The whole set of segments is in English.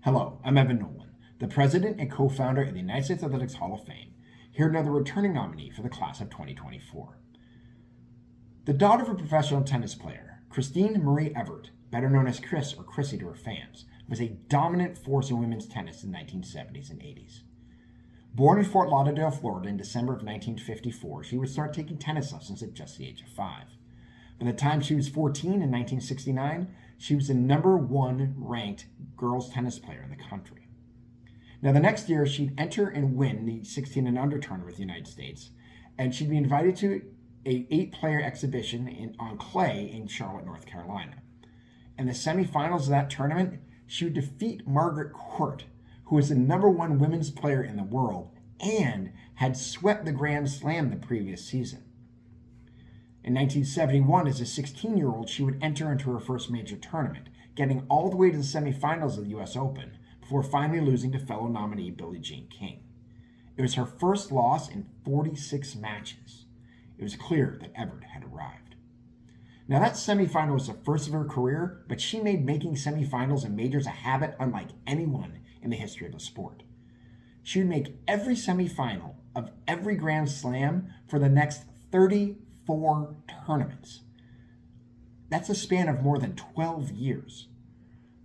Hello, I'm Evan Nolan, the president and co-founder of the United States Athletics Hall of Fame, here another returning nominee for the class of 2024. The daughter of a professional tennis player, Christine Marie Evert, better known as Chris or Chrissy to her fans, was a dominant force in women's tennis in the 1970s and 80s. Born in Fort Lauderdale, Florida in December of 1954, she would start taking tennis lessons at just the age of 5. By the time she was 14 in 1969, she was the number one ranked girls tennis player in the country. Now, the next year, she'd enter and win the 16 and under tournament with the United States, and she'd be invited to an 8-player exhibition on clay in Charlotte, North Carolina. In the semifinals of that tournament, she would defeat Margaret Court, who was the number one women's player in the world and had swept the Grand Slam the previous season. In 1971, as a 16-year-old, she would enter into her first major tournament, getting all the way to the semifinals of the U.S. Open before finally losing to fellow nominee Billie Jean King. It was her first loss in 46 matches. It was clear that Evert had arrived. Now, that semifinal was the first of her career, but she made making semifinals and majors a habit unlike anyone in the history of the sport. She would make every semifinal of every Grand Slam for the next 34 tournaments. That's a span of more than 12 years.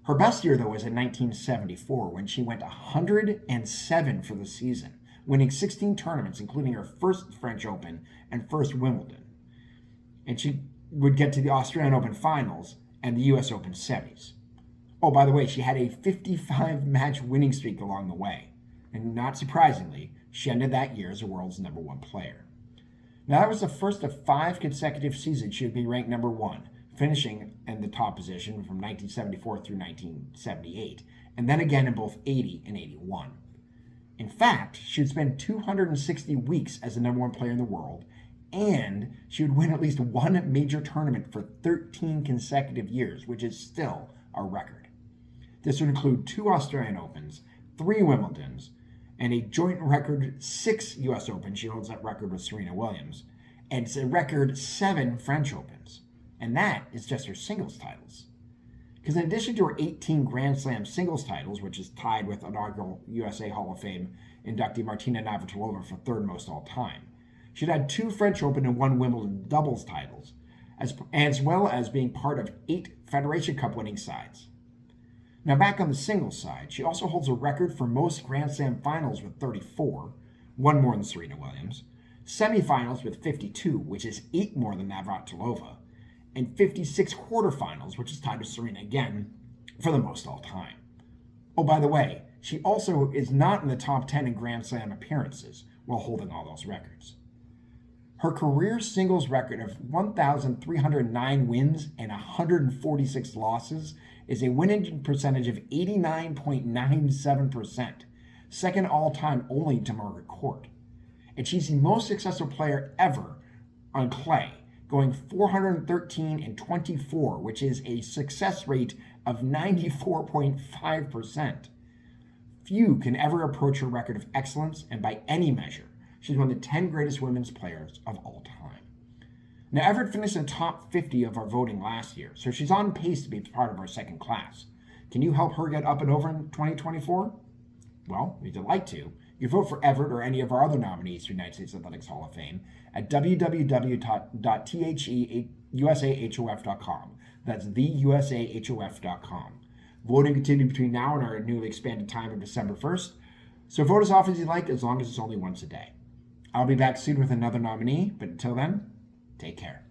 Her best year, though, was in 1974 when she went 107 for the season, winning 16 tournaments, including her first French Open and first Wimbledon. And she would get to the Australian Open finals and the US Open semis. Oh, by the way, she had a 55-match winning streak along the way. And not surprisingly, she ended that year as the world's number one player. Now, that was the first of 5 consecutive seasons she would be ranked number one, finishing in the top position from 1974 through 1978, and then again in both 80 and 81. In fact, she would spend 260 weeks as the number one player in the world, and she would win at least one major tournament for 13 consecutive years, which is still a record. This would include 2 Australian Opens, 3 Wimbledons, and a joint record 6 U.S. Opens. She holds that record with Serena Williams, and it's a record 7 French Opens. And that is just her singles titles. Because in addition to her 18 Grand Slam singles titles, which is tied with inaugural USA Hall of Fame inductee Martina Navratilova for third most all time, she'd had 2 French Open and 1 Wimbledon doubles titles, as well as being part of 8 Federation Cup winning sides. Now, back on the singles side, she also holds a record for most Grand Slam finals with 34, 1 more than Serena Williams, semifinals with 52, which is 8 more than Navratilova, and 56 quarterfinals, which is tied with Serena again for the most all time. Oh, by the way, she also is not in the top 10 in Grand Slam appearances while holding all those records. Her career singles record of 1,309 wins and 146 losses is a winning percentage of 89.97%, second all-time only to Margaret Court. And she's the most successful player ever on clay, going 413 and 24, which is a success rate of 94.5%. Few can ever approach her record of excellence, and by any measure, she's one of the 10 greatest women's players of all time. Now, Evert finished in the top 50 of our voting last year, so she's on pace to be part of our second class. Can you help her get up and over in 2024? Well, if you'd like to, you vote for Evert or any of our other nominees for United States Athletics Hall of Fame at www.theusahof.com. That's theusahof.com. Voting continues between now and our newly expanded time of December 1st, so vote as often as you like, as long as it's only once a day. I'll be back soon with another nominee, but until then, take care.